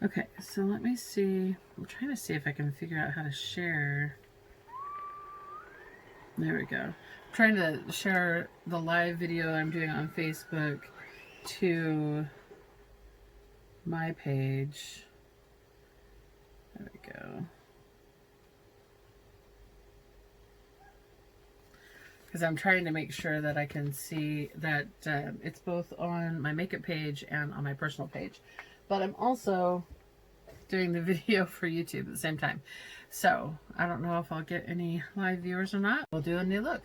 Okay, so let me see. I'm trying to see if I can figure out how to share. There we go. I'm trying to share the live video I'm doing on Facebook to my page. There we go. Because I'm trying to make sure that I can see that it's both on my makeup page and on my personal page. But I'm also doing the video for YouTube at the same time. So I don't know if I'll get any live viewers or not. We'll do a new look.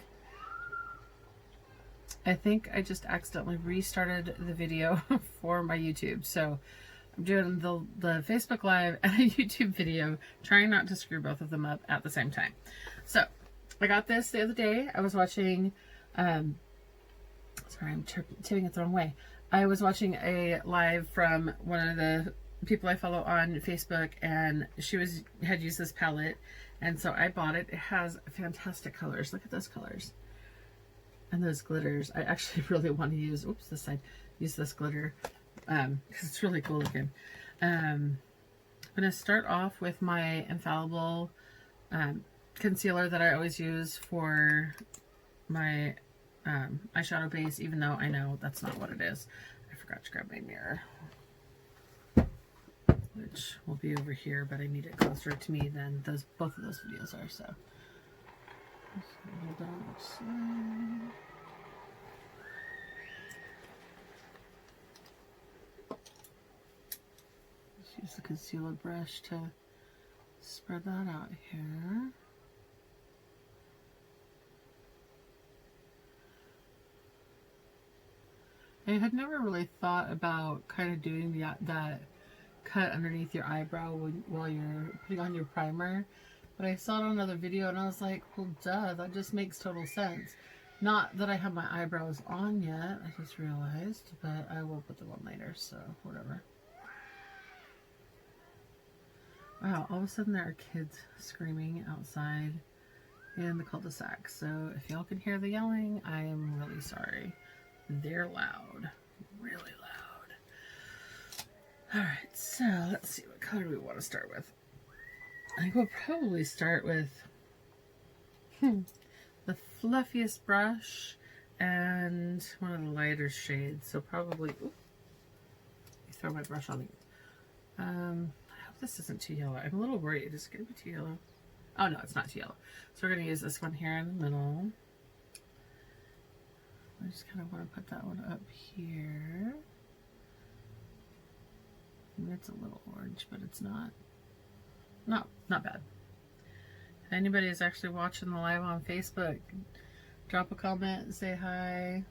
I think I just accidentally restarted the video for my YouTube. So I'm doing the Facebook Live and a YouTube video, trying not to screw both of them up at the same time. So I got this the other day. I was watching, sorry, I'm tipping it the wrong way. I was watching a live from one of the people I follow on Facebook, and she had used this palette, and so I bought it. It has fantastic colors. Look at those colors. And those glitters. I actually really want to use, oops, this side, use this glitter, because it's really cool looking. I'm going to start off with my Infallible concealer that I always use for my eyeshadow base, even though I know that's not what it is. I forgot to grab my mirror, which will be over here, but I need it closer to me than both of those videos are, so. Hold on each side. Just use the concealer brush to spread that out here. I had never really thought about kind of doing that cut underneath your eyebrow while you're putting on your primer. But I saw it on another video and I was like, well, duh, that just makes total sense. Not that I have my eyebrows on yet, I just realized, but I will put them on later, so whatever. Wow, all of a sudden there are kids screaming outside in the cul-de-sac. So if y'all can hear the yelling, I am really sorry. They're loud, really loud. Alright, so let's see, what color do we want to start with? I think we'll probably start with the fluffiest brush and one of the lighter shades. So probably, oops, throw my brush on. I hope this isn't too yellow. I'm a little worried. Is it going to be too yellow? Oh no, it's not too yellow. So we're going to use this one here in the middle. I just kind of want to put that one up here. And it's a little orange, but it's not bad. If anybody is actually watching the live on Facebook, drop a comment and say hi.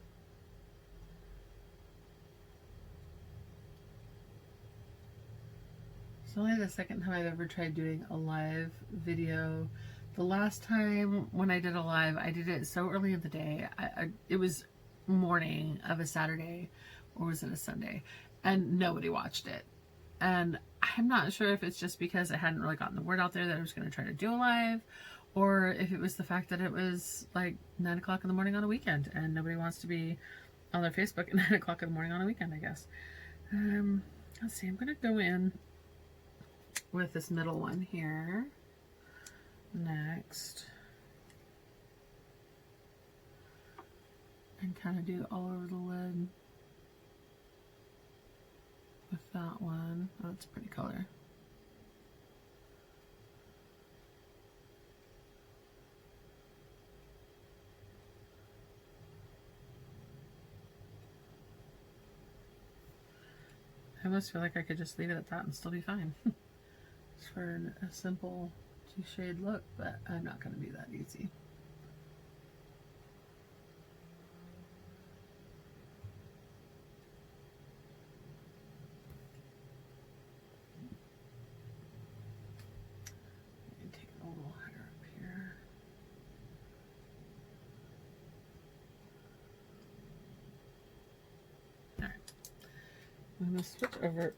It's only the second time I've ever tried doing a live video. The last time when I did a live, I did it so early in the day. It was morning of a Saturday, or was it a Sunday? And nobody watched it. And I'm not sure if it's just because I hadn't really gotten the word out there that I was going to try to do a live, or if it was the fact that it was like 9 o'clock in the morning on a weekend and nobody wants to be on their Facebook at 9 o'clock in the morning on a weekend, I guess. Let's see, I'm going to go in with this middle one here next and kind of do all over the lid with that one. Oh, that's a pretty color. I almost feel like I could just leave it at that and still be fine. It's for a simple 2-shade look, but I'm not going to be that easy. Take it a little higher up here. Alright. I'm going to switch over.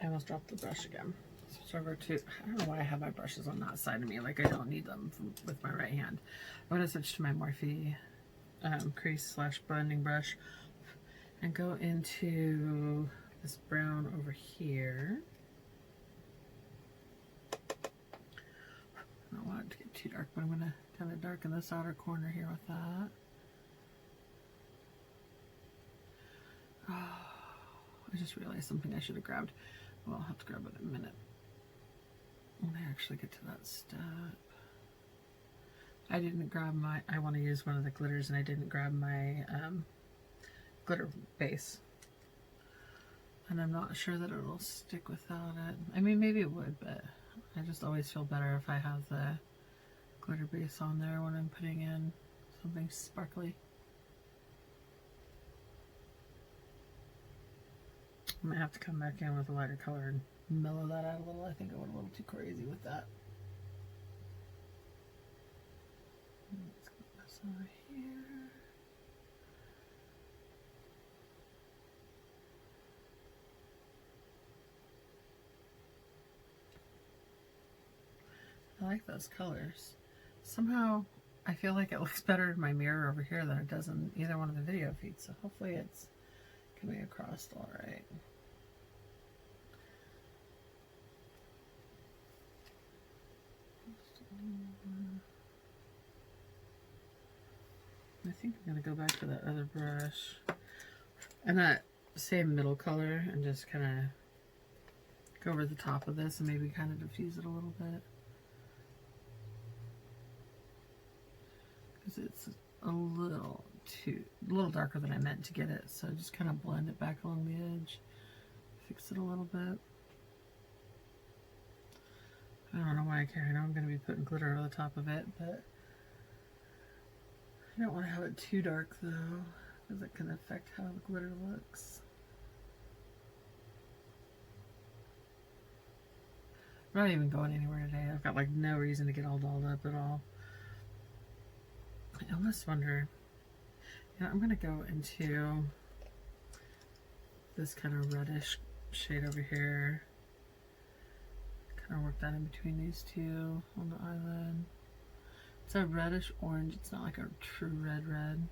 I almost dropped the brush again. Switch over to, I don't know why I have my brushes on that side of me, like I don't need them with my right hand. I'm going to switch to my Morphe crease / blending brush and go into this brown over here. but I'm going to kind of darken this outer corner here with that. Oh, I just realized something I should have grabbed. Well, I'll have to grab it in a minute when I actually get to that step. I didn't grab my, I want to use one of the glitters, and I didn't grab my glitter base. And I'm not sure that it'll stick without it. I mean, maybe it would, but I just always feel better if I have the glitter base on there when I'm putting in something sparkly. I might have to come back in with a lighter color and mellow that out a little. I think I went a little too crazy with that. Let's put this over here. I like those colors. Somehow I feel like it looks better in my mirror over here than it does in either one of the video feeds, so hopefully it's coming across all right. I think I'm going to go back to that other brush and that same middle color and just kind of go over the top of this and maybe kind of diffuse it a little bit. Because it's a little darker than I meant to get it, so just kind of blend it back along the edge, fix it a little bit. I don't know why I care. I know I'm going to be putting glitter over the top of it, but I don't want to have it too dark though, because it can affect how the glitter looks. I'm not even going anywhere today. I've got like no reason to get all dolled up at all. I almost wonder, you know, I'm going to go into this kind of reddish shade over here. Kind of work that in between these two on the eyelid. It's a reddish orange. It's not like a true red.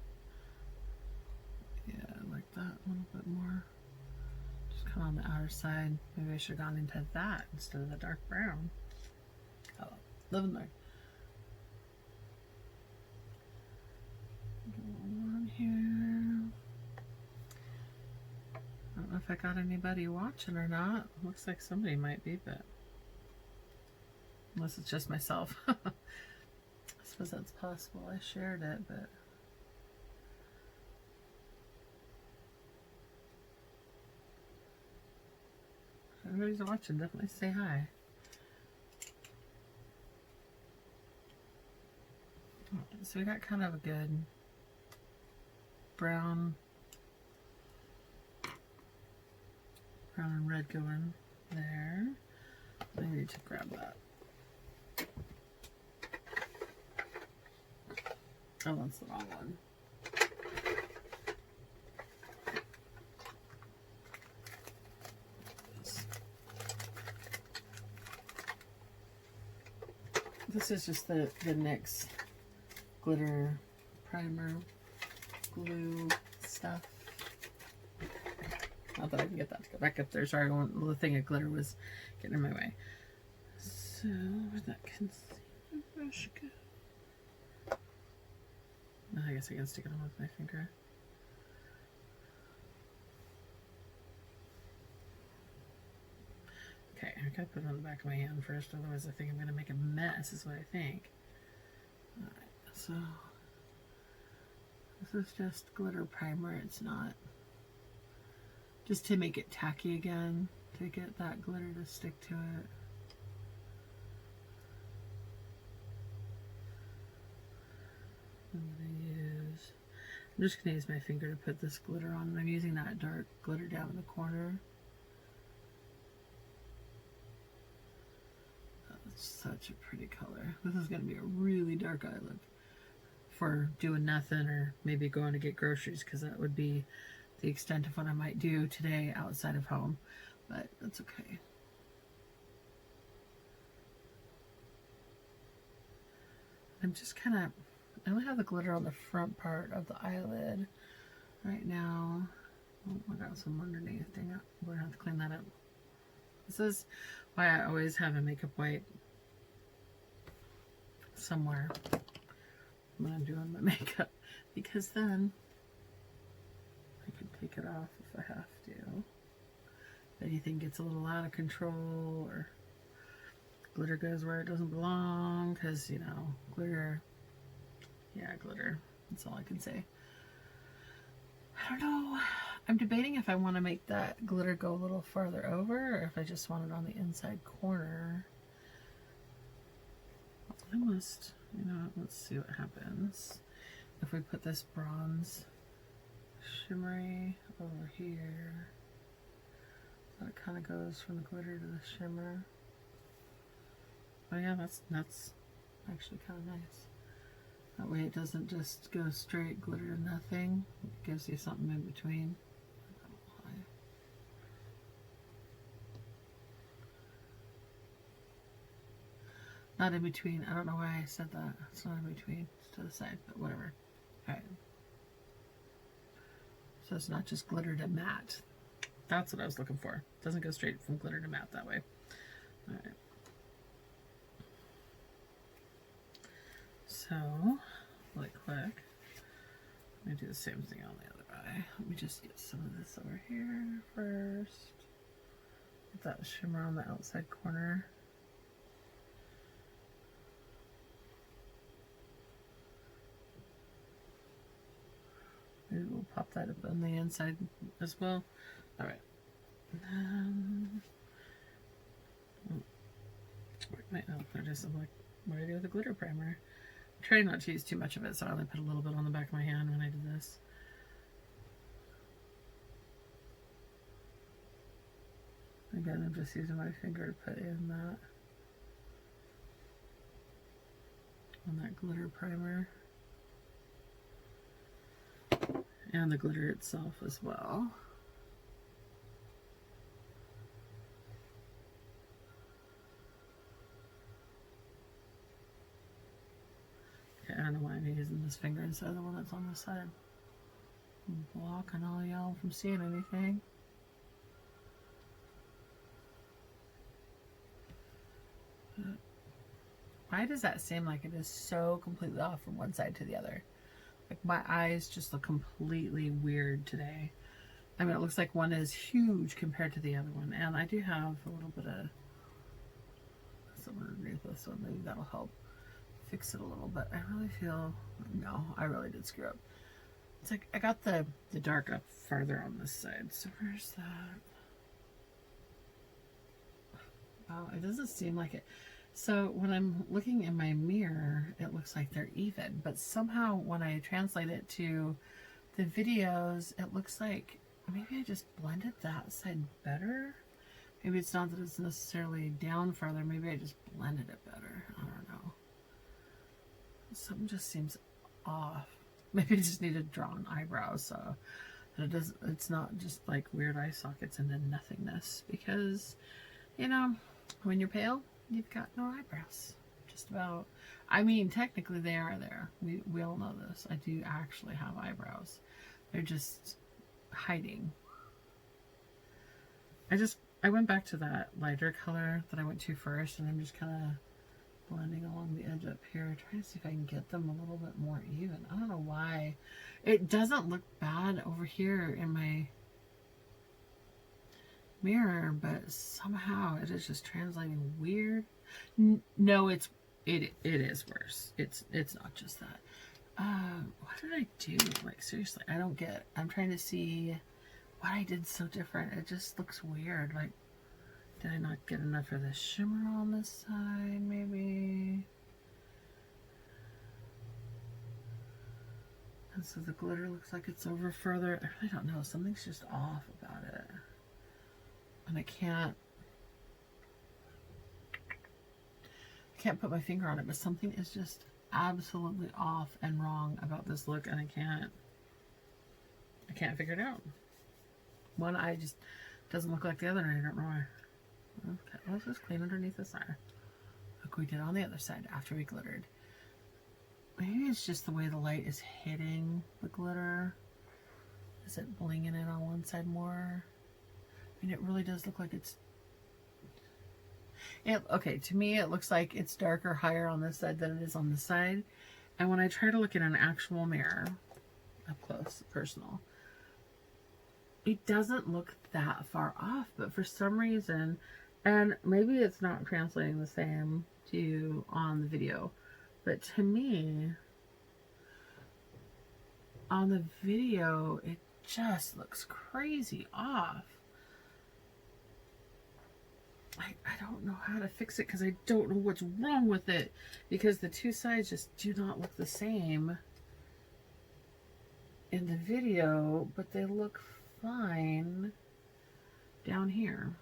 Yeah, I like that a little bit more. Just kind of on the outer side. Maybe I should have gone into that instead of the dark brown. Oh, living there. On here. I don't know if I got anybody watching or not. Looks like somebody might be, but unless it's just myself. I suppose that's possible. I shared it, but if everybody's watching, definitely say hi. So we got kind of a good brown and red going there. I need to grab that. Oh, that's the wrong one. This is just the NYX glitter primer glue stuff. Not that I can get that to go back up there. Sorry, the thing of glitter was getting in my way. So, where'd that concealer brush go? I guess I can stick it on with my finger. Okay, I gotta put it on the back of my hand first, otherwise I think I'm gonna make a mess, is what I think. Alright, so this is just glitter primer. It's not, just to make it tacky again, to get that glitter to stick to it. I'm just going to use my finger to put this glitter on. I'm using that dark glitter down in the corner. That's such a pretty color. This is going to be a really dark eyelid for doing nothing, or maybe going to get groceries, because that would be the extent of what I might do today outside of home, but that's okay. I'm just kind of, I only have the glitter on the front part of the eyelid right now. Oh, I got some underneath. Dang it. We're gonna have to clean that up. This is why I always have a makeup wipe somewhere when I'm doing my makeup, because then I can take it off if I have to. If anything gets a little out of control, or glitter goes where it doesn't belong, because, you know, glitter, yeah, glitter, that's all I can say. I don't know. I'm debating if I want to make that glitter go a little farther over, or if I just want it on the inside corner. I must, you know, let's see what happens if we put this bronze shimmery over here. So it kind of goes from the glitter to the shimmer. Oh yeah, that's actually kind of nice. That way it doesn't just go straight glitter to nothing. It gives you something in between. Not in between. I don't know why I said that. It's not in between. It's to the side, but whatever. Alright. So it's not just glitter to matte. That's what I was looking for. It doesn't go straight from glitter to matte that way. Alright. So, really quick, let me do the same thing on the other eye. Let me just get some of this over here first. Get that shimmer on the outside corner. Maybe we'll pop that up on the inside as well. Alright. Wait, no, there it is. I'm like, what do I do with the glitter primer? I'm trying not to use too much of it, so I only put a little bit on the back of my hand when I did this. Again, I'm just using my finger to put in that on that glitter primer. And the glitter itself as well. Okay, I don't know why I'm using this finger instead of the one that's on the side. I'm blocking all y'all from seeing anything. Why does that seem like it is so completely off from one side to the other? Like, my eyes just look completely weird today. I mean, it looks like one is huge compared to the other one. And I do have a little bit of somewhere underneath this one. Maybe that'll help fix it a little bit. I really feel, no, I really did screw up. It's like I got the dark up farther on this side. So where's that? Wow, it doesn't seem like it. So when I'm looking in my mirror, it looks like they're even, but somehow when I translate it to the videos, it looks like maybe I just blended that side better. Maybe it's not that it's necessarily down farther. Maybe I just blended it better. I don't know. Something just seems off. Maybe I just need to draw on eyebrows so that it doesn't, it's not just like weird eye sockets and then nothingness, because, you know, when you're pale, you've got no eyebrows. Just about. I mean, technically they are there. We all know this. I do actually have eyebrows. They're just hiding. I went back to that lighter color that I went to first, and I'm just kind of blending along the edge up here, trying to see if I can get them a little bit more even. I don't know why. It doesn't look bad over here in my mirror, but somehow it is just translating weird. No, it is worse. It's not just that. What did I do? Like, seriously, I don't get. I'm trying to see what I did so different. It just looks weird. Like, did I not get enough of the shimmer on this side, maybe? And so the glitter looks like it's over further. I really don't know. Something's just off about it. And I can't put my finger on it, but something is just absolutely off and wrong about this look, and I can't figure it out. One eye just doesn't look like the other, and I don't know why. Okay, let's just clean underneath this eye, like we did on the other side after we glittered. Maybe it's just the way the light is hitting the glitter. Is it blinging it on one side more? I mean, it really does look like it's... Okay, to me it looks like it's darker higher on this side than it is on this side. And when I try to look in an actual mirror, up close, personal, it doesn't look that far off. But for some reason, and maybe it's not translating the same to you on the video, but to me, on the video, it just looks crazy off. I don't know how to fix it because I don't know what's wrong with it, because the two sides just do not look the same in the video, but they look fine down here.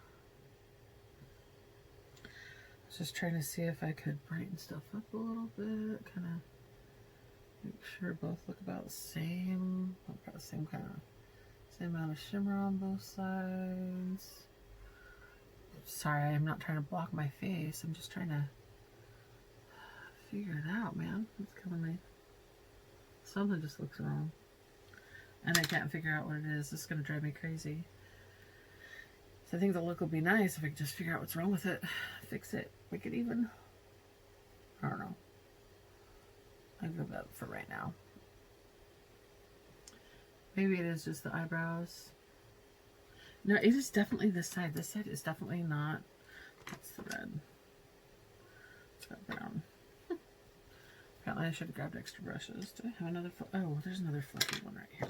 I was just trying to see if I could brighten stuff up a little bit, kind of make sure both look about the same. I've got the same amount of shimmer on both sides. Sorry, I'm not trying to block my face. I'm just trying to figure it out, man. It's killing me. Something just looks wrong. And I can't figure out what it is. This is going to drive me crazy. So I think the look will be nice if I could just figure out what's wrong with it. Fix it. Make it even. I don't know. I'll give that for right now. Maybe it is just the eyebrows. No, it is definitely this side. This side is definitely not. That's the red. It's got brown. Apparently I should have grabbed extra brushes. Do I have another? Oh, there's another fluffy one right here.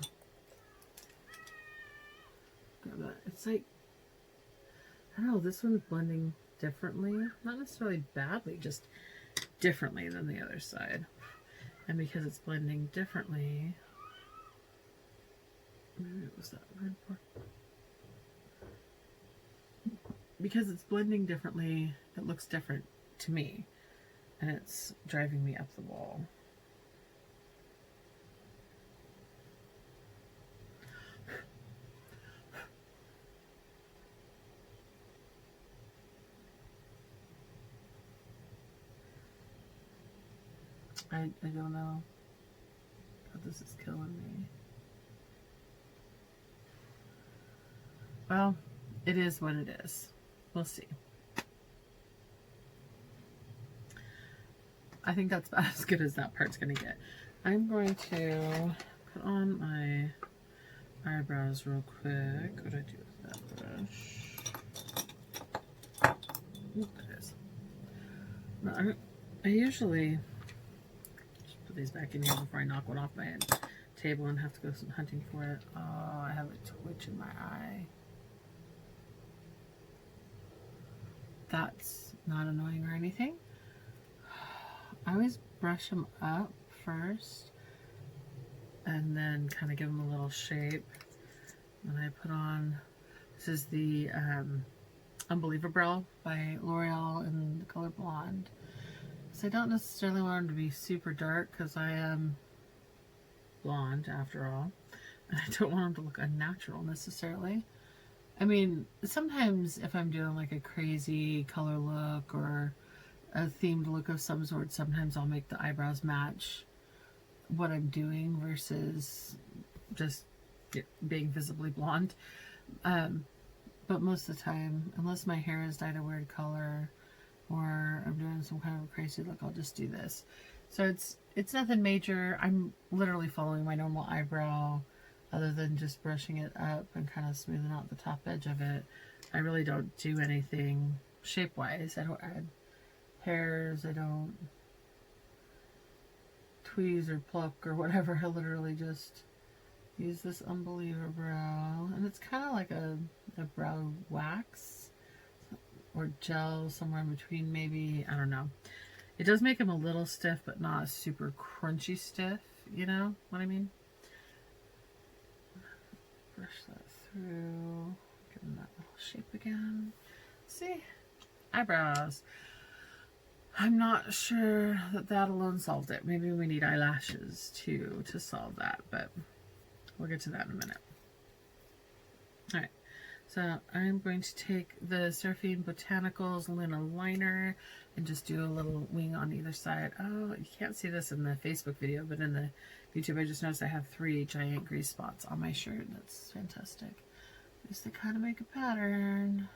Grab that. It's like, I don't know, this one's blending differently. Not necessarily badly, just differently than the other side. And because it's blending differently, maybe it was that red part. Because it's blending differently, it looks different to me. And it's driving me up the wall. I don't know. But this is killing me. Well, it is what it is. We'll see. I think that's about as good as that part's going to get. I'm going to put on my eyebrows real quick. What do I do with that brush? Oop, there it is. No, I usually just put these back in here before I knock one off my table and have to go hunting for it. Oh, I have a twitch in my eye. That's not annoying or anything. I always brush them up first and then kind of give them a little shape. And I put on, this is the Unbelievable by L'Oreal in the color Blonde. So I don't necessarily want them to be super dark because I am blonde after all. And I don't want them to look unnatural necessarily. I mean, sometimes if I'm doing like a crazy color look or a themed look of some sort, sometimes I'll make the eyebrows match what I'm doing versus just being visibly blonde. But most of the time, unless my hair is dyed a weird color or I'm doing some kind of a crazy look, I'll just do this. So it's nothing major. I'm literally following my normal eyebrow, other than just brushing it up and kind of smoothing out the top edge of it. I really don't do anything shape-wise. I don't add hairs, I don't tweeze or pluck or whatever. I literally just use this Unbelievable brow, and it's kind of like a brow wax or gel, somewhere in between maybe. I don't know. It does make them a little stiff, but not super crunchy stiff, you know what I mean? Brush that through, give them that little shape again. See? Eyebrows. I'm not sure that alone solved it. Maybe we need eyelashes too to solve that, but we'll get to that in a minute. Alright, so I'm going to take the Seraphine Botanicals Lina Liner and just do a little wing on either side. Oh, you can't see this in the Facebook video, but in the YouTube I just noticed I have 3 giant grease spots on my shirt. That's fantastic. Just to kind of make a pattern.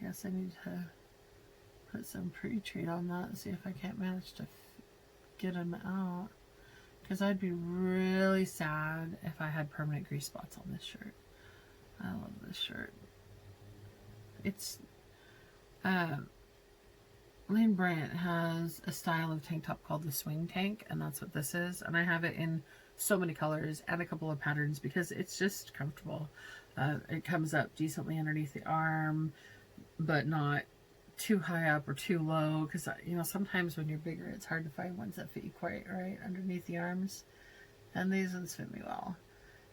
guess I need to put some pre-treat on that and see if I can't manage to get them out. Because I'd be really sad if I had permanent grease spots on this shirt. I love this shirt. It's, Lane Bryant has a style of tank top called the swing tank, and that's what this is. And I have it in so many colors and a couple of patterns because it's just comfortable. It comes up decently underneath the arm, but not too high up or too low, because you know, sometimes when you're bigger it's hard to find ones that fit you quite right underneath the arms, and these ones fit me well.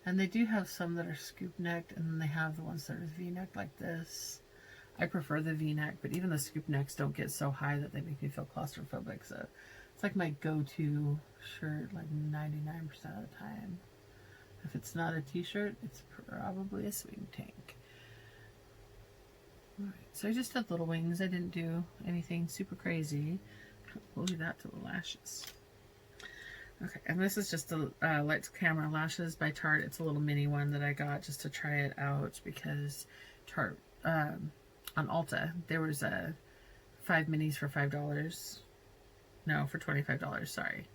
And they do have some that are scoop necked, and then they have the ones that are v-necked like this. I prefer the v-neck, but even the scoop necks don't get so high that they make me feel claustrophobic, so it's like my go-to shirt like 99% of the time. If it's not a t-shirt, it's probably a swing tank. Alright, so I just did little wings. I didn't do anything super crazy. We'll leave that to the lashes. Okay, and this is just the Lights Camera Lashes by Tarte. It's a little mini one that I got just to try it out because Tarte, on Ulta, there was 5 minis for $5. No, for $25, sorry.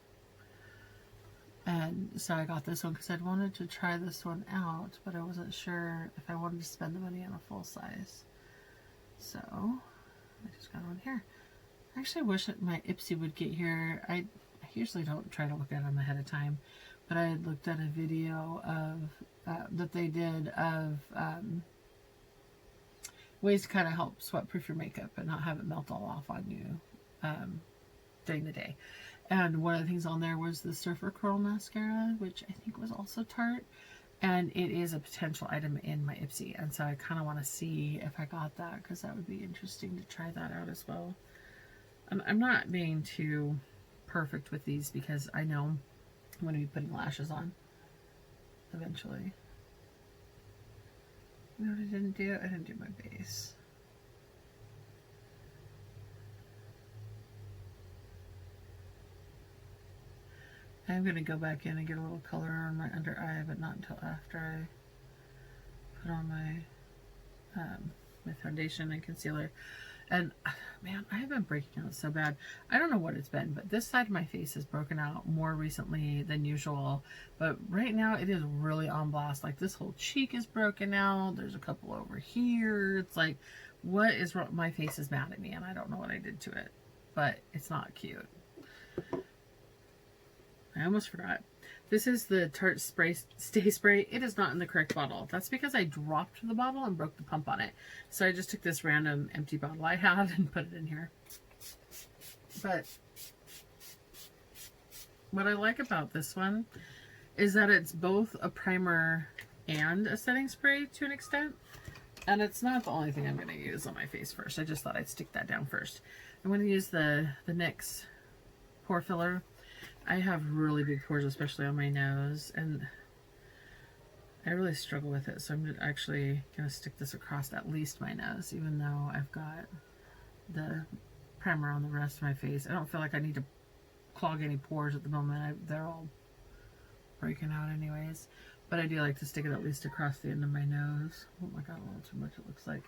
And so I got this one because I'd wanted to try this one out, but I wasn't sure if I wanted to spend the money on a full size. So I just got one here. I actually wish that my Ipsy would get here. I usually don't try to look at them ahead of time, but I had looked at a video of that they did of ways to kind of help sweat proof your makeup and not have it melt all off on you during the day. And one of the things on there was the Surfer Curl Mascara, which I think was also Tarte. And it is a potential item in my Ipsy. And so I kind of want to see if I got that, because that would be interesting to try that out as well. I'm not being too perfect with these because I know I'm going to be putting lashes on eventually. You know what I didn't do? I didn't do my base. I'm going to go back in and get a little color on my under eye, but not until after I put on my my foundation and concealer. And man, I have been breaking out so bad. I don't know what it's been, but this side of my face has broken out more recently than usual. But right now it is really on blast. Like this whole cheek is broken out. There's a couple over here. It's like, what is wrong? My face is mad at me and I don't know what I did to it, but it's not cute. I almost forgot. This is the Tarte Stay Spray. It is not in the correct bottle. That's because I dropped the bottle and broke the pump on it. So I just took this random empty bottle I had and put it in here. But what I like about this one is that it's both a primer and a setting spray to an extent. And it's not the only thing I'm going to use on my face first. I just thought I'd stick that down first. I'm going to use the NYX pore filler. I have really big pores, especially on my nose, and I really struggle with it, so I'm actually going to stick this across at least my nose, even though I've got the primer on the rest of my face. I don't feel like I need to clog any pores at the moment. They're all breaking out anyways, but I do like to stick it at least across the end of my nose. Oh my god, a little too much it looks like.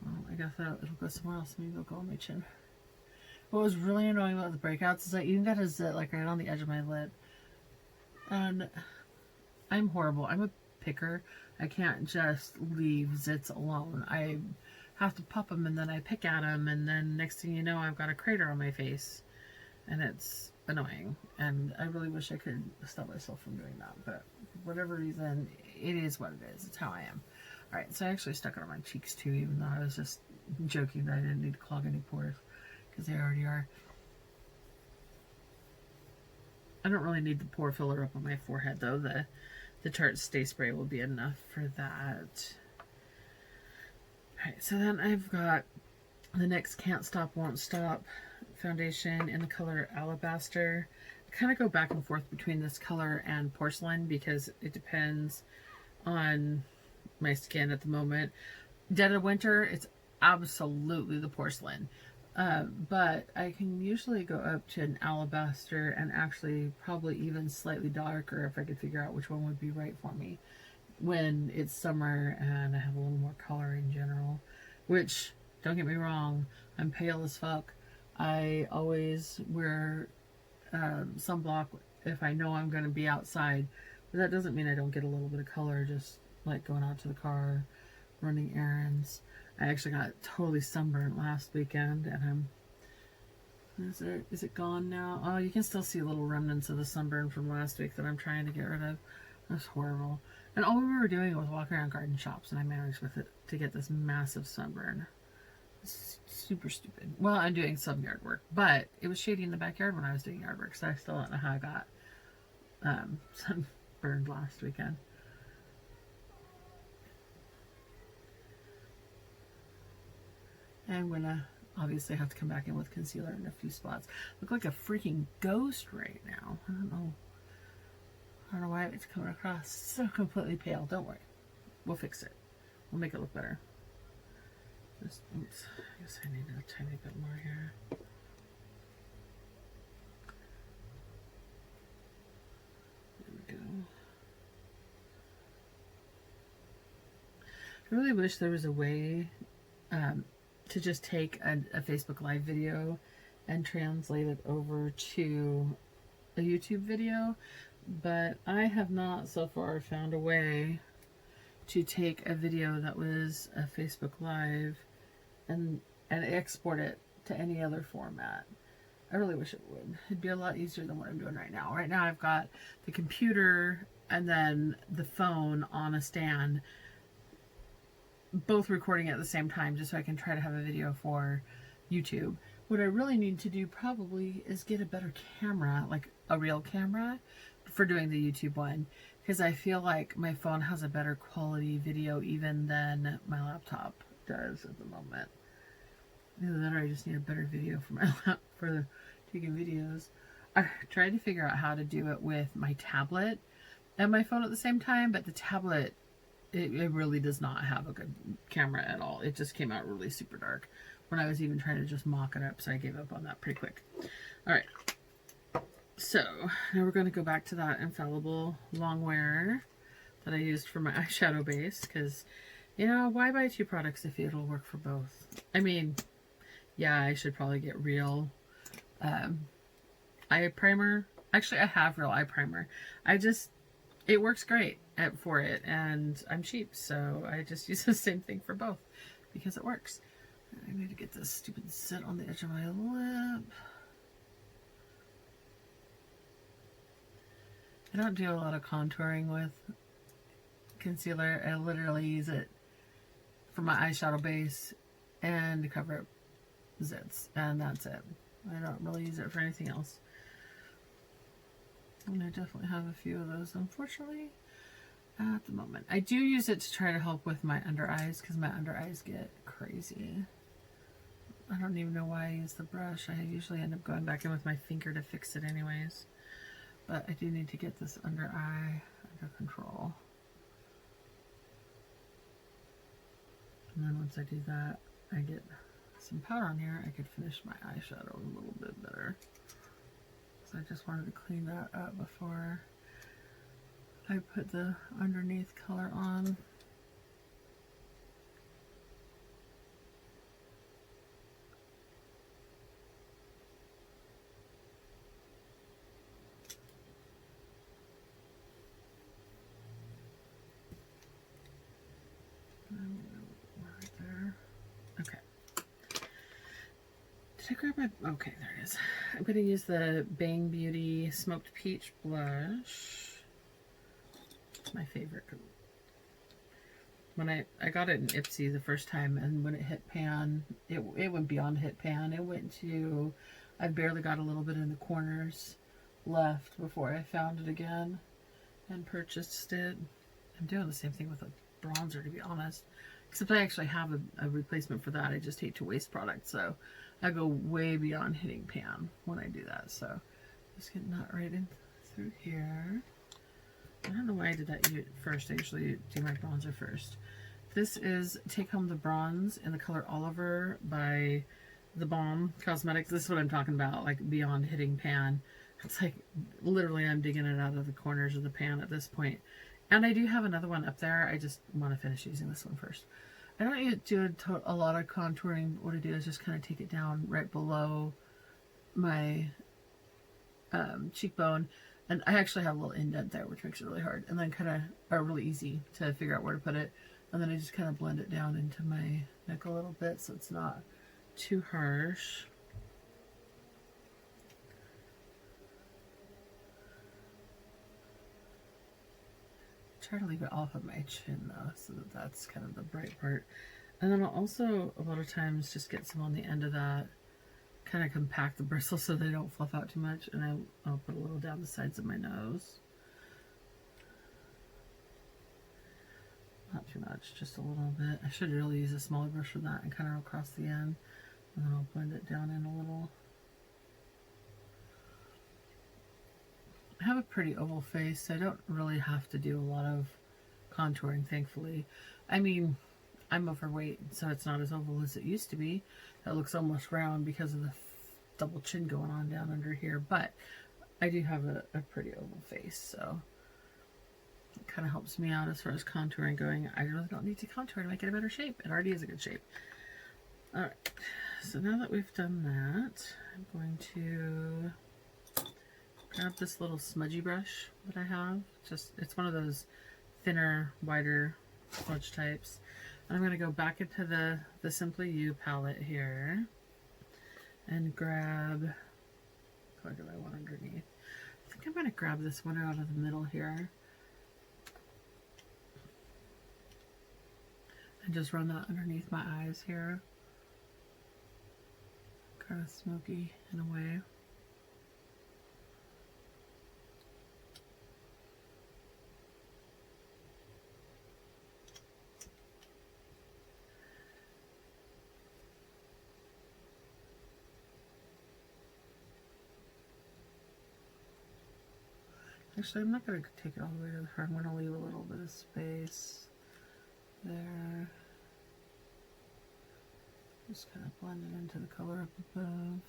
Well, I guess it'll go somewhere else. Maybe it'll go on my chin. What was really annoying about the breakouts is I even got a zit like right on the edge of my lip. And I'm horrible. I'm a picker. I can't just leave zits alone. I have to pop them and then I pick at them, and then next thing you know I've got a crater on my face. And it's annoying. And I really wish I could stop myself from doing that. But for whatever reason, it is what it is. It's how I am. Alright, so I actually stuck it on my cheeks too, even though I was just joking that I didn't need to clog any pores. Because they already are. I don't really need the pore filler up on my forehead though. The Tarte Stay Spray will be enough for that. Alright, so then I've got the NYX Can't Stop Won't Stop foundation in the color Alabaster. I kind of go back and forth between this color and Porcelain because it depends on my skin at the moment. Dead of Winter, it's absolutely the Porcelain. But I can usually go up to an Alabaster and actually probably even slightly darker if I could figure out which one would be right for me when it's summer and I have a little more color in general, which Don't get me wrong, I'm pale as fuck. I always wear sunblock if I know I'm going to be outside. But that doesn't mean I don't get a little bit of color just like going out to the car, running errands. I actually got totally sunburned last weekend, and is it gone now? Oh, you can still see little remnants of the sunburn from last week that I'm trying to get rid of. That's horrible. And all we were doing was walking around garden shops, and I managed with it to get this massive sunburn. It's super stupid. Well, I'm doing some yard work, but it was shady in the backyard when I was doing yard work, so I still don't know how I got sunburned last weekend. And I'm gonna obviously have to come back in with concealer in a few spots. Look like a freaking ghost right now. I don't know why it's coming across so completely pale. Don't worry. We'll fix it. We'll make it look better. Just, oops. I guess I need a tiny bit more here. There we go. I really wish there was a way to just take a Facebook Live video and translate it over to a YouTube video, but I have not so far found a way to take a video that was a Facebook Live and export it to any other format. I really wish it would. It'd be a lot easier than what I'm doing right now. Right now I've got the computer and then the phone on a stand, both recording at the same time just so I can try to have a video for YouTube. What I really need to do probably is get a better camera, like a real camera, for doing the YouTube one, because I feel like my phone has a better quality video even than my laptop does at the moment. Either that or I just need a better video for my for taking videos. I tried to figure out how to do it with my tablet and my phone at the same time, but the tablet, it really does not have a good camera at all. It just came out really super dark when I was even trying to just mock it up, so I gave up on that pretty quick. Alright, so now we're going to go back to that Infallible Longwear that I used for my eyeshadow base, because, you know, why buy two products if it'll work for both? I mean, yeah, I should probably get real eye primer. Actually, I have real eye primer. It works great for it, and I'm cheap, so I just use the same thing for both because it works. I need to get this stupid set on the edge of my lip. I don't do a lot of contouring with concealer. I literally use it for my eyeshadow base and to cover up zits, and that's it. I don't really use it for anything else. And I definitely have a few of those, unfortunately, at the moment. I do use it to try to help with my under eyes, because my under eyes get crazy. I don't even know why I use the brush. I usually end up going back in with my finger to fix it anyways. But I do need to get this under eye under control. And then once I do that, I get some powder on here. I could finish my eyeshadow a little bit better. So I just wanted to clean that up before I put the underneath color on. Right there. Okay. Did I grab my... Okay, there it is. I'm going to use the Bang Beauty Smoked Peach Blush. It's my favorite. When I got it in Ipsy the first time, and when it hit pan, it went beyond hit pan. It went to... I barely got a little bit in the corners left before I found it again and purchased it. I'm doing the same thing with a bronzer, to be honest. Except I actually have a replacement for that. I just hate to waste product, so I go way beyond hitting pan when I do that. So just getting that right in through here. I don't know why I did that first. I usually do my bronzer first. This is Take Home the Bronze in the color Oliver by The Balm Cosmetics. This is what I'm talking about, like beyond hitting pan. It's like literally I'm digging it out of the corners of the pan at this point. And I do have another one up there. I just want to finish using this one first. I don't do a lot of contouring. What I do is just kind of take it down right below my cheekbone. And I actually have a little indent there, which makes it really hard. And then kind of, or really easy to figure out where to put it. And then I just kind of blend it down into my neck a little bit so it's not too harsh. Try to leave it off of my chin though, so that that's kind of the bright part. And then I'll also, a lot of times, just get some on the end of that, kind of compact the bristles so they don't fluff out too much, and I'll put a little down the sides of my nose. Not too much, just a little bit. I should really use a smaller brush for that and kind of across the end, and then I'll blend it down in a little. I have a pretty oval face, so I don't really have to do a lot of contouring, thankfully. I mean, I'm overweight, so it's not as oval as it used to be. It looks almost round because of the double chin going on down under here, but I do have a pretty oval face, so it kind of helps me out as far as contouring going. I really don't need to contour to make it a better shape. It already is a good shape. Alright, so now that we've done that, I'm going to grab this little smudgy brush that I have. It's one of those thinner, wider smudge types. And I'm going to go back into the Simply You palette here and grab, what do I want underneath? I think I'm going to grab this one out of the middle here and just run that underneath my eyes here. Kind of smoky in a way. Actually, I'm not going to take it all the way to the front. I'm going to leave a little bit of space there. Just kind of blend it into the color up above.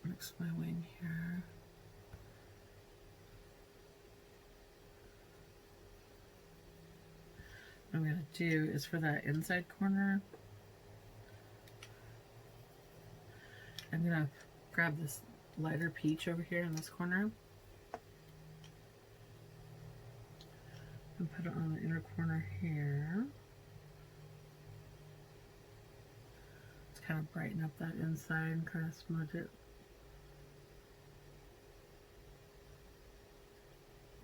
Mix my wing here. What I'm going to do is for that inside corner, I'm going to grab this lighter peach over here in this corner and put it on the inner corner here. Just kind of brighten up that inside and kind of smudge it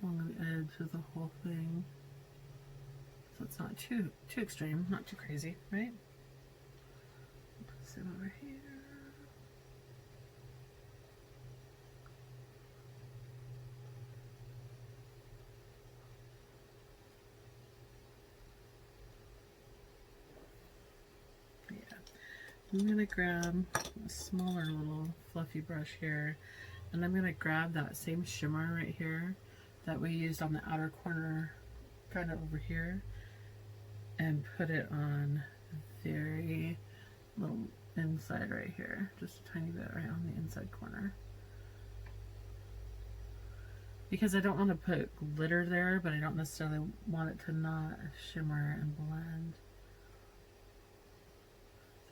along the edge of the whole thing. So it's not too extreme, not too crazy, right? Put some over here. I'm going to grab a smaller little fluffy brush here, and I'm going to grab that same shimmer right here that we used on the outer corner, kind of over here, and put it on the very little inside right here, just a tiny bit right on the inside corner. Because I don't want to put glitter there, but I don't necessarily want it to not shimmer and blend.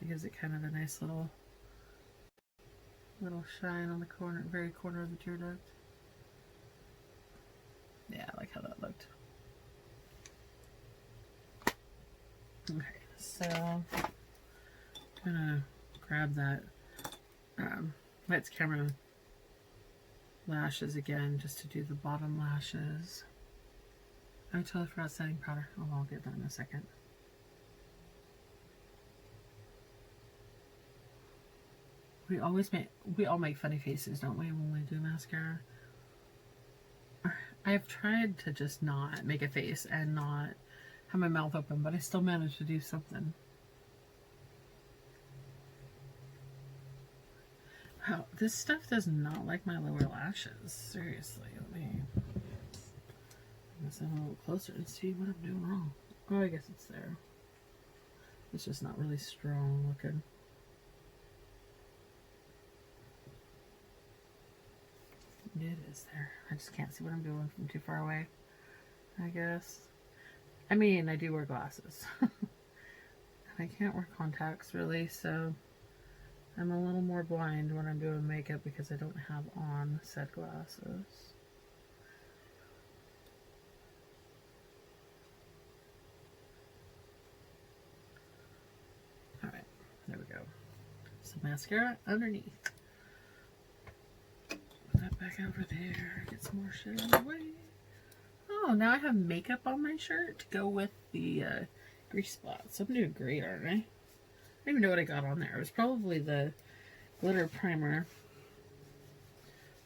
It gives it kind of a nice little shine on the corner, very corner of the tear duct. Yeah, I like how that looked. Okay, so I'm gonna grab that Lights Camera lashes again, just to do the bottom lashes. I totally forgot setting powder. Oh, I'll get that in a second. We all make funny faces, don't we, when we do mascara? I've tried to just not make a face and not have my mouth open, but I still managed to do something. Wow, this stuff does not like my lower lashes. Seriously, let me a little closer and see what I'm doing wrong. Oh, I guess it's there. It's just not really strong looking. It is there. I just can't see what I'm doing from too far away, I guess. I mean, I do wear glasses. I can't wear contacts really, so I'm a little more blind when I'm doing makeup because I don't have on said glasses. Alright, there we go. Some mascara underneath. Put that back over there. Get some more shit out of the way. Oh, now I have makeup on my shirt to go with the grease spots. I'm doing great, aren't I? I don't even know what I got on there. It was probably the glitter primer.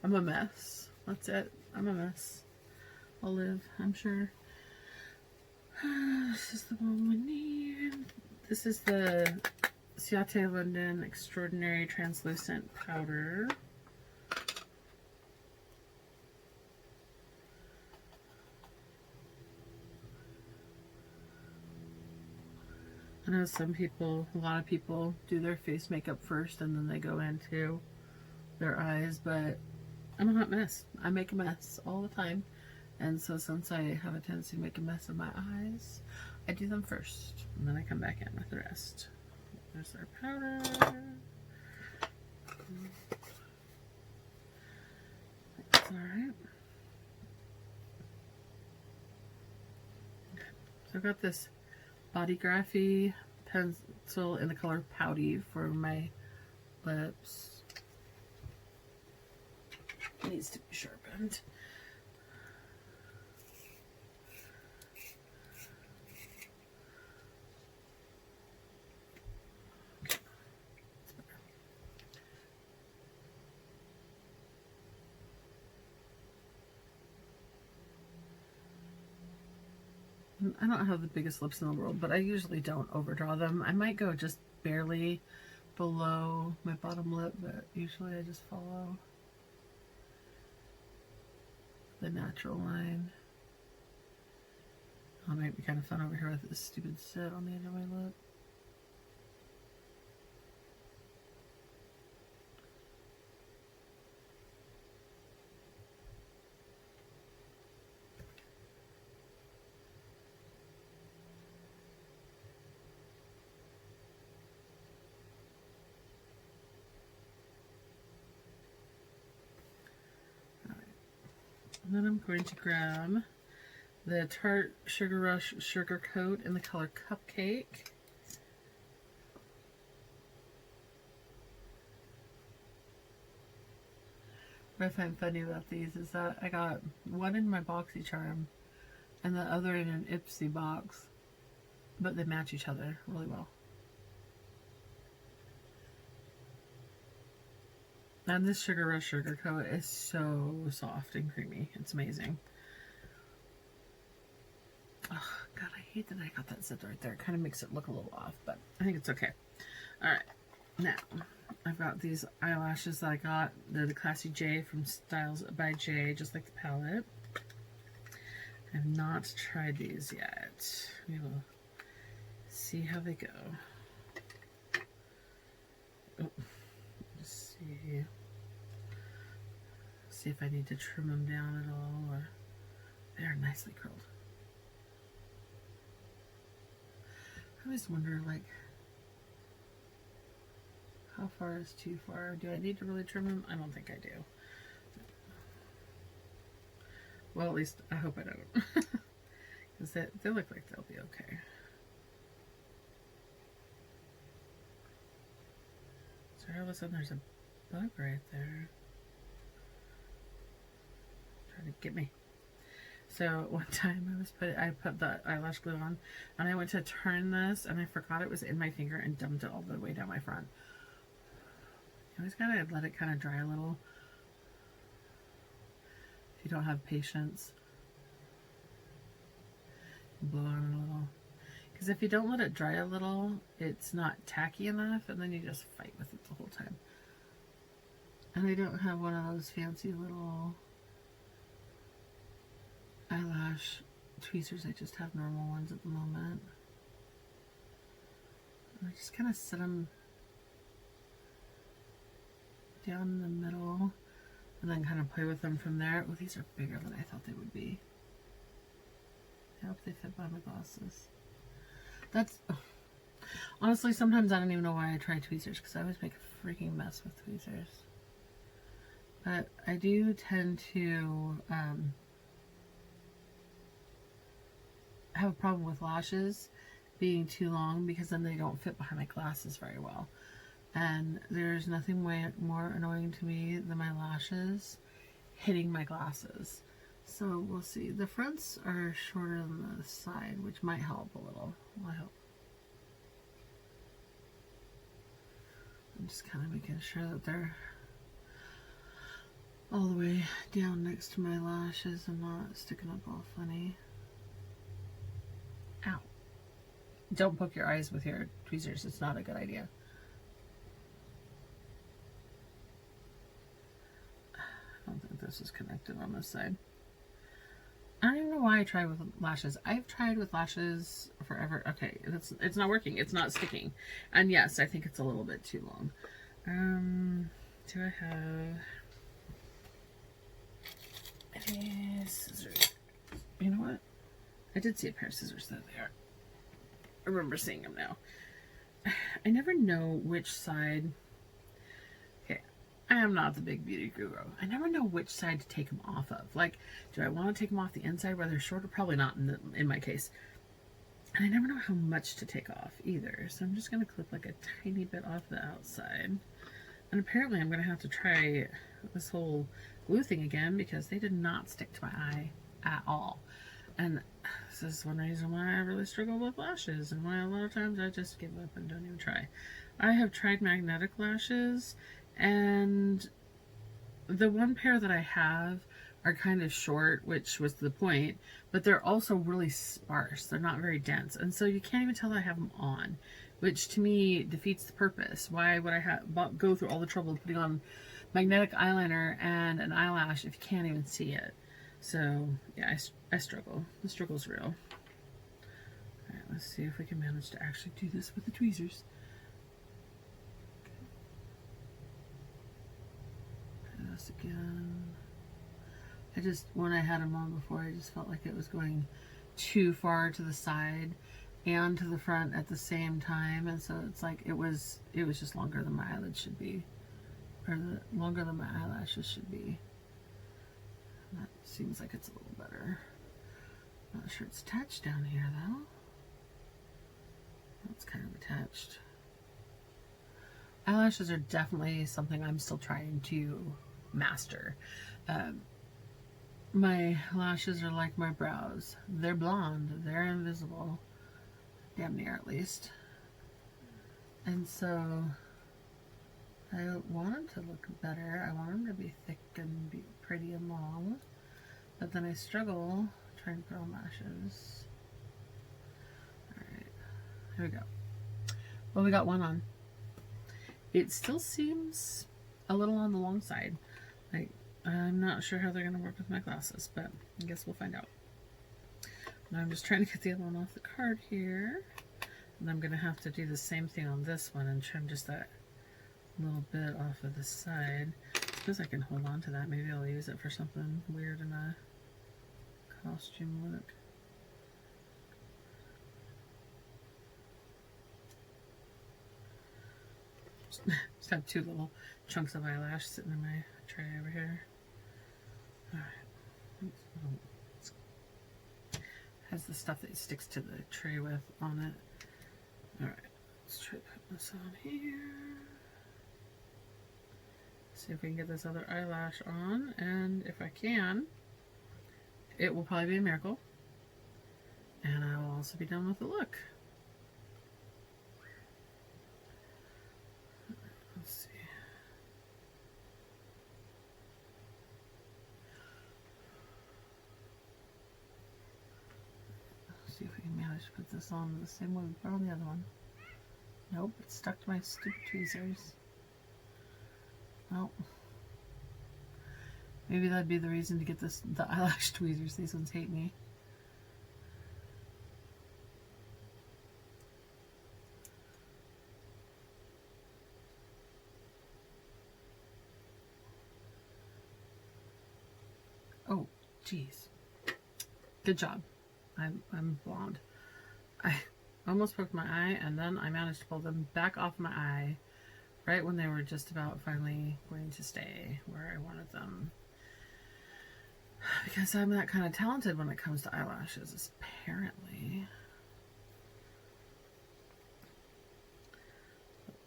I'm a mess. That's it. I'm a mess. I'll live, I'm sure. This is the one we need. This is the Ciate London Extraordinary Translucent Powder. I know some people, a lot of people do their face makeup first and then they go into their eyes, but I'm a hot mess. I make a mess all the time. And so since I have a tendency to make a mess of my eyes, I do them first. And then I come back in with the rest. There's our powder. That's alright. Okay. So I've got this Bodygraphy pencil in the color Pouty for my lips. It needs to be sharpened. I don't have the biggest lips in the world, but I usually don't overdraw them. I might go just barely below my bottom lip, but usually I just follow the natural line. Oh, it might be kind of fun over here with this stupid set on the edge of my lip. And then I'm going to grab the Tarte Sugar Rush Sugar Coat in the color Cupcake. What I find funny about these is that I got one in my BoxyCharm and the other in an Ipsy box, but they match each other really well. And this Sugar Rush Sugar Coat is so soft and creamy. It's amazing. Oh, God, I hate that I got that zipped right there. It kind of makes it look a little off, but I think it's okay. Alright, now, I've got these eyelashes that I got. They're the Classy J from Styles by J, just like the palette. I have not tried these yet. We will see how they go. Oh, just see if I need to trim them down at all, or they're nicely curled. I always wonder, like, how far is too far? Do I need to really trim them? I don't think I do. Well, at least I hope I don't. Because they look like they'll be okay. So all of a sudden there's a bug right there. Trying to get me. So one time I put the eyelash glue on and I went to turn this and I forgot it was in my finger and dumped it all the way down my front. You always gotta let it kind of dry a little if you don't have patience. Blow on it a little. Because if you don't let it dry a little, it's not tacky enough and then you just fight with it the whole time. And I don't have one of those fancy little eyelash tweezers. I just have normal ones at the moment. And I just kind of set them down in the middle and then kind of play with them from there. Oh, these are bigger than I thought they would be. I hope they fit by my glasses. That's... Honestly, sometimes I don't even know why I try tweezers, because I always make a freaking mess with tweezers. But I do tend to have a problem with lashes being too long, because then they don't fit behind my glasses very well. And there's nothing way more annoying to me than my lashes hitting my glasses. So we'll see. The fronts are shorter than the side, which might help a little. I hope. I'm just kind of making sure that they're all the way down next to my lashes and not sticking up all funny. Ow. Don't poke your eyes with your tweezers. It's not a good idea. I don't think this is connected on this side. I don't even know why I try with lashes. I've tried with lashes forever. Okay, it's not working. It's not sticking. And yes, I think it's a little bit too long. Do I have any scissors? You know what? I did see a pair of scissors. There they are. I remember seeing them now. I never know which side. Okay, I am not the big beauty guru. I never know which side to take them off of. Like, do I want to take them off the inside where they're shorter? Probably not in my case. And I never know how much to take off either. So I'm just going to clip like a tiny bit off the outside. And apparently I'm going to have to try this whole glue thing again, because they did not stick to my eye at all. And this is one reason why I really struggle with lashes, and why a lot of times I just give up and don't even try. I have tried magnetic lashes, and the one pair that I have are kind of short, which was the point, but they're also really sparse. They're not very dense, and so you can't even tell that I have them on, which to me defeats the purpose. Why would I go through all the trouble of putting on magnetic eyeliner and an eyelash if you can't even see it? So yeah, I struggle. The struggle's real. Alright, let's see if we can manage to actually do this with the tweezers. Try this again. When I had them on before, I just felt like it was going too far to the side and to the front at the same time, and so it's like it was just longer than my eyelids should be, or longer than my eyelashes should be. And that seems like it's a little better. Not sure it's attached down here though. It's kind of attached. Eyelashes are definitely something I'm still trying to master. My lashes are like my brows. They're blonde. They're invisible. Damn near, at least. And so I want them to look better. I want them to be thick and be pretty and long. But then I struggle trying to put on lashes. Alright. Here we go. Well, we got one on. It still seems a little on the long side. Like, I'm not sure how they're going to work with my glasses, but I guess we'll find out. Now I'm just trying to get the other one off the card here. And I'm going to have to do the same thing on this one and trim just that little bit off of the side. I suppose I can hold on to that. Maybe I'll use it for something weird in a costume look. Just have two little chunks of eyelash sitting in my tray over here. Alright. Has the stuff that sticks to the tray with on it. Alright, let's try putting this on here. See if we can get this other eyelash on, and if I can, it will probably be a miracle. And I will also be done with the look. Let's see. See if we can manage to put this on the same way we put on the other one. Nope, it's stuck to my stupid tweezers. Well, maybe that'd be the reason to get the eyelash tweezers. These ones hate me. Oh, jeez. Good job. I'm blonde. I almost poked my eye, and then I managed to pull them back off my eye right when they were just about finally going to stay where I wanted them. Because I'm that kind of talented when it comes to eyelashes, apparently.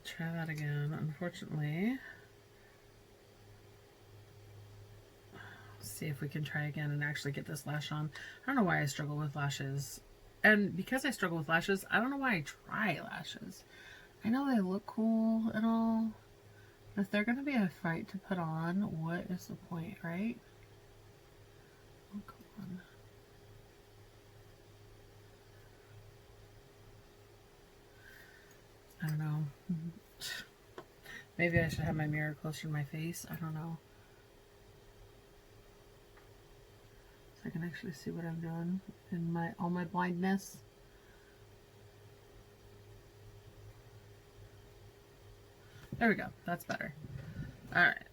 Try that again. Unfortunately, see if we can try again and actually get this lash on. I don't know why I struggle with lashes. And because I struggle with lashes, I don't know why I try lashes. I know they look cool and all, but if they're going to be a fight to put on, what is the point, right? Oh, come on. I don't know. Maybe I should have my mirror closer to my face. I don't know. So I can actually see what I'm doing in all my blindness. There we go. That's better. Alright.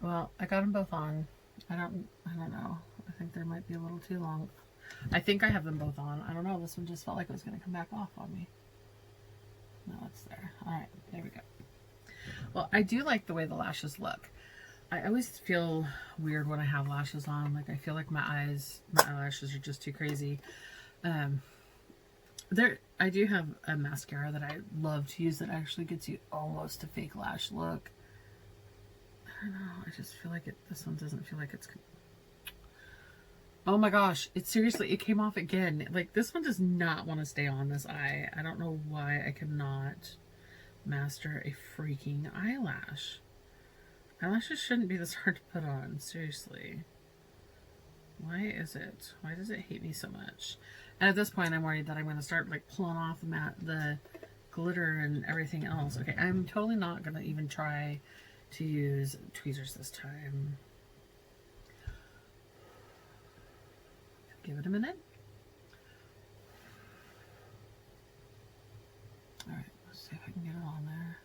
Well, I got them both on. I don't know. I think there might be a little too long. I think I have them both on. I don't know. This one just felt like it was going to come back off on me. No, it's there. Alright. There we go. Well, I do like the way the lashes look. I always feel weird when I have lashes on. Like, I feel like my eyelashes are just too crazy. I do have a mascara that I love to use that actually gets you almost a fake lash look. I don't know. I just feel like this one doesn't feel like it's... Oh my gosh. It came off again. Like, this one does not want to stay on this eye. I don't know why I cannot master a freaking eyelash. Eyelashes shouldn't be this hard to put on. Seriously. Why is it? Why does it hate me so much? And at this point, I'm worried that I'm going to start like pulling off the glitter and everything else. Okay, I'm totally not going to even try to use tweezers this time. Give it a minute. Alright, let's see if I can get it on there.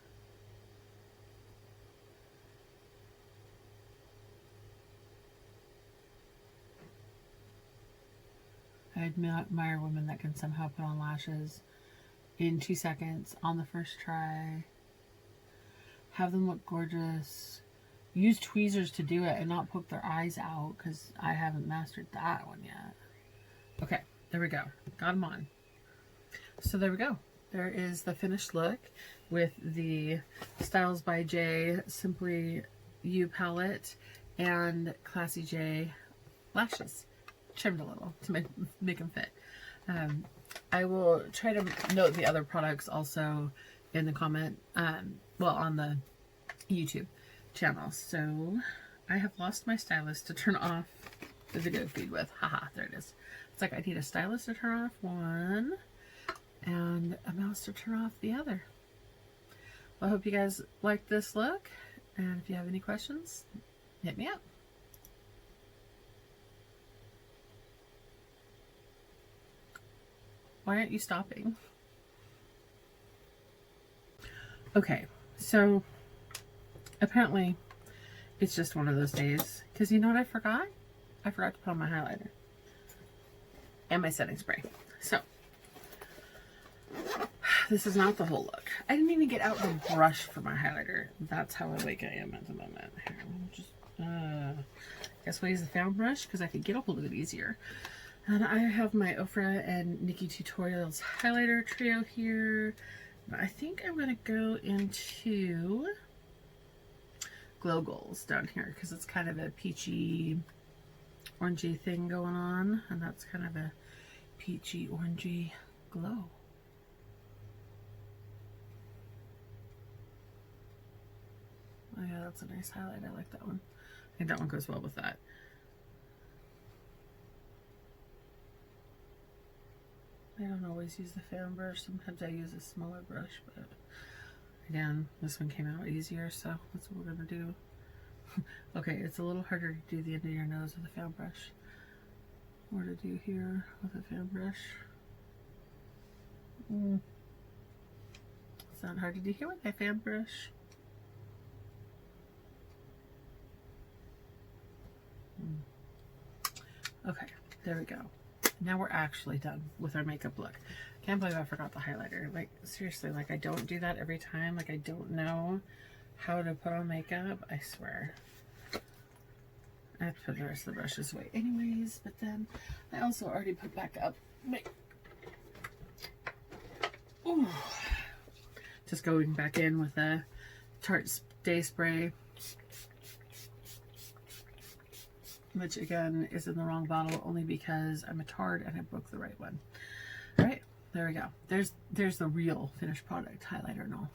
I admire women that can somehow put on lashes in 2 seconds on the first try. Have them look gorgeous. Use tweezers to do it and not poke their eyes out, because I haven't mastered that one yet. Okay, there we go. Got them on. So there we go. There is the finished look with the Styles by J Simply You palette and Classy J lashes. Trimmed a little to make them fit. I will try to note the other products also in the comment, well, on the YouTube channel. So I have lost my stylus to turn off the video feed with. Haha, there it is. It's like I need a stylus to turn off one and a mouse to turn off the other. Well, I hope you guys like this look, and if you have any questions, hit me up. Why aren't you stopping? Okay, so apparently it's just one of those days, because you know what I forgot? I forgot to put on my highlighter and my setting spray. So this is not the whole look. I didn't even get out the brush for my highlighter. That's how awake I am at the moment. Here, just guess we'll use the fan brush because I could get a hold of it easier. And I have my Ofra and Nikkie Tutorials highlighter trio here. I think I'm going to go into Glow Goals down here because it's kind of a peachy, orangey thing going on. And that's kind of a peachy, orangey glow. Oh yeah, that's a nice highlight. I like that one. I think that one goes well with that. I don't always use the fan brush. Sometimes I use a smaller brush, but again, this one came out easier, so that's what we're going to do. Okay, it's a little harder to do the end of your nose with a fan brush, or to do here with a fan brush. It's not hard to do here with my fan brush. Okay, there we go. Now we're actually done with our makeup look. Can't believe I forgot the highlighter. Like, seriously, like I don't do that every time. Like I don't know how to put on makeup. I swear. I have to put the rest of the brushes away anyways, but then I also already put back up my... Ooh. Just going back in with the Tarte Day Spray, which again is in the wrong bottle only because I'm a tard and I broke the right one. All right, there we go. There's the real finished product highlighter and all.